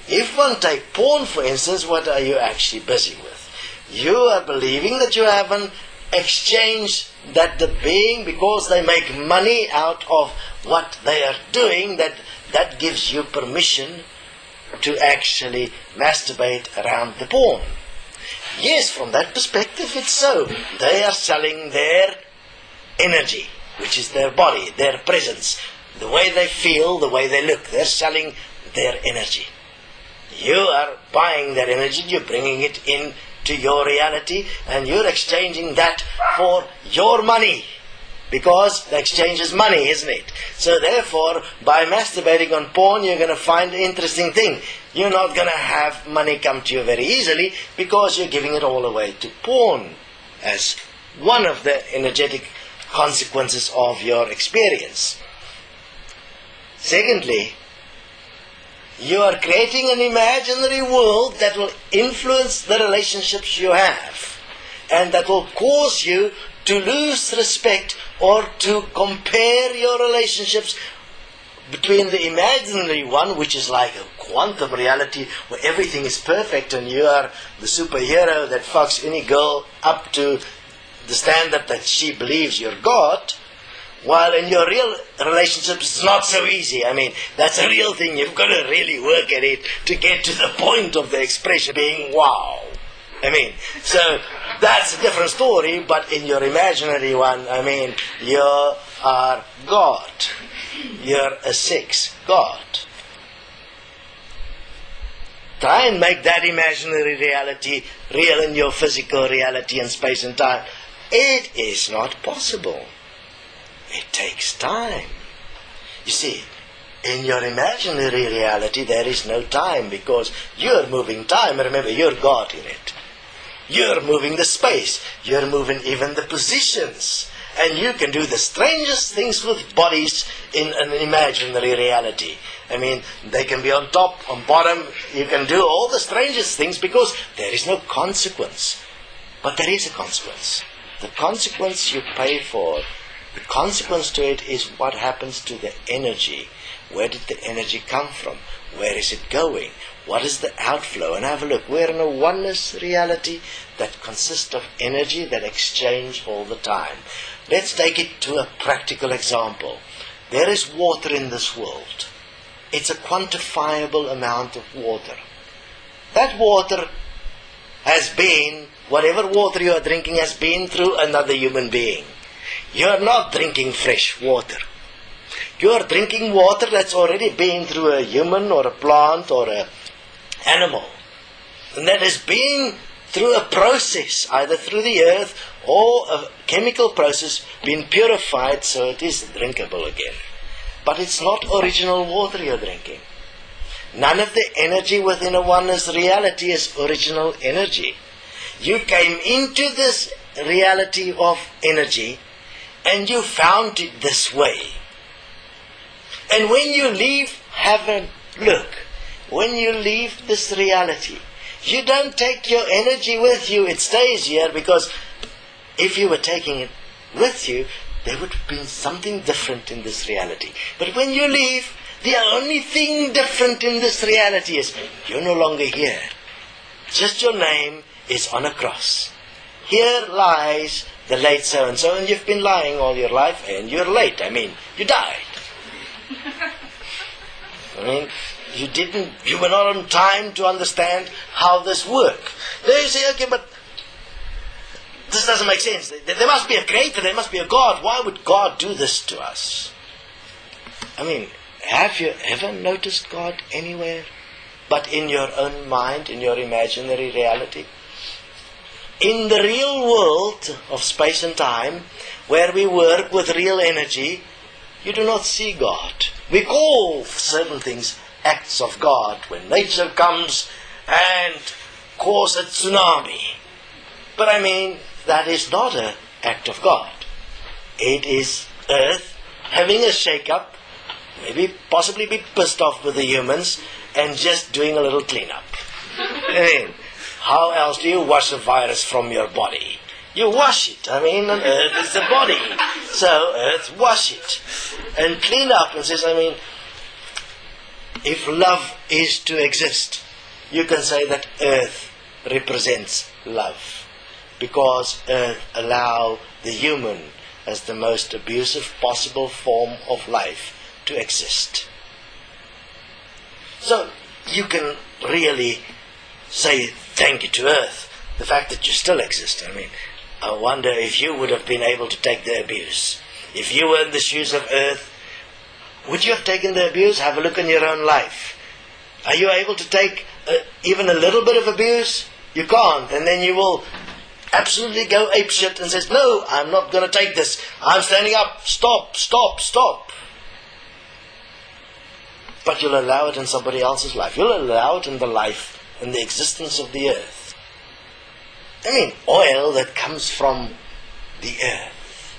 If one take porn, for instance, what are you actually busy with? You are believing that you have an exchange, that the being, because they make money out of what they are doing, that gives you permission to actually masturbate around the porn. Yes, from that perspective it's so. They are selling their energy, which is their body, their presence, the way they feel, the way they look. They're selling their energy. You are buying their energy, you're bringing it into your reality, and you're exchanging that for your money. Because the exchange is money, isn't it? So therefore, by masturbating on porn, you're going to find an interesting thing. You're not going to have money come to you very easily, because you're giving it all away to porn as one of the energetic consequences of your experience. Secondly, you are creating an imaginary world that will influence the relationships you have, and that will cause you to lose respect or to compare your relationships between the imaginary one, which is like a quantum reality where everything is perfect and you are the superhero that fucks any girl up to the standard that she believes you're God, while in your real relationships it's not so easy. I mean, that's a real thing. You've got to really work at it to get to the point of the expression being wow. I mean, so that's a different story, but in your imaginary one, I mean, you are God. You're a sex God. Try and make that imaginary reality real in your physical reality in space and time. It is not possible. It takes time. You see, in your imaginary reality there is no time, because you're moving time. Remember, you're God in it. You're moving the space. You're moving even the positions. And you can do the strangest things with bodies in an imaginary reality. I mean, they can be on top, on bottom. You can do all the strangest things because there is no consequence. But there is a consequence. The consequence you pay for, the consequence to it is what happens to the energy. Where did the energy come from? Where is it going? What is the outflow? And have a look. We're in a oneness reality that consists of energy that exchange all the time. Let's take it to a practical example. There is water in this world. It's a quantifiable amount of water. That water has been, whatever water you are drinking has been through another human being. You are not drinking fresh water. You are drinking water that's already been through a human or a plant or an animal. And that has been through a process, either through the earth or a chemical process, been purified so it is drinkable again. But it's not original water you're drinking. None of the energy within a oneness reality is original energy. You came into this reality of energy and you found it this way. And when you leave, have a look. When you leave this reality, you don't take your energy with you. It stays here, because if you were taking it with you, there would have been something different in this reality. But when you leave, the only thing different in this reality is you're no longer here. Just your name is on a cross. Here lies the late so-and-so, and you've been lying all your life, and you're late. I mean, you died. I mean, you were not on time to understand how this works. Then you say, okay, but this doesn't make sense. There must be a creator, there must be a God. Why would God do this to us? I mean, have you ever noticed God anywhere but in your own mind, in your imaginary reality? In the real world of space and time, where we work with real energy, you do not see God. We call certain things acts of God when nature comes and causes a tsunami. But I mean, that is not an act of God. It is Earth having a shake-up, maybe possibly be pissed off with the humans, and just doing a little clean-up. I mean, how else do you wash a virus from your body? You wash it. I mean, and Earth is the body. So Earth wash it and clean up and says, I mean, if love is to exist, you can say that earth represents love, because earth allows the human as the most abusive possible form of life to exist. So you can really say thank you to earth, the fact that you still exist. I mean, I wonder if you would have been able to take the abuse. If you were in the shoes of earth, would you have taken the abuse? Have a look in your own life. Are you able to take even a little bit of abuse? You can't, and then you will absolutely go apeshit and says, no, I'm not going to take this. I'm standing up. Stop, stop, stop. But you'll allow it in somebody else's life. You'll allow it in the life and the existence of the earth. I mean, oil that comes from the earth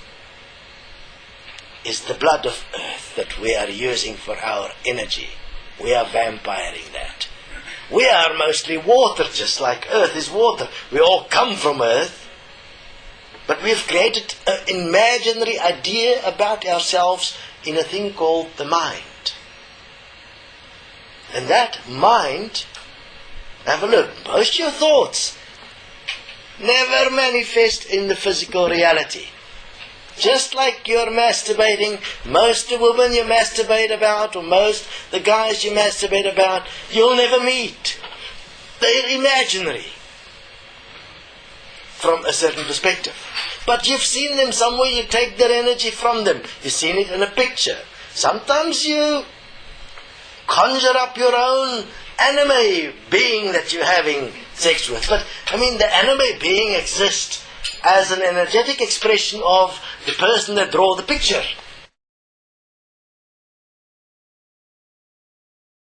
is the blood of earth that we are using for our energy. We are vampiring that. We are mostly water, just like earth is water. We all come from earth. But we've created an imaginary idea about ourselves in a thing called the mind. And that mind, have a look, most of your thoughts never manifest in the physical reality. Just like you're masturbating, most the women you masturbate about, or most the guys you masturbate about, you'll never meet. They're imaginary from a certain perspective. But you've seen them somewhere, you take their energy from them. You've seen it in a picture. Sometimes you conjure up your own anime being that you're having sex with. But, I mean, the anime being exists as an energetic expression of the person that draw the picture.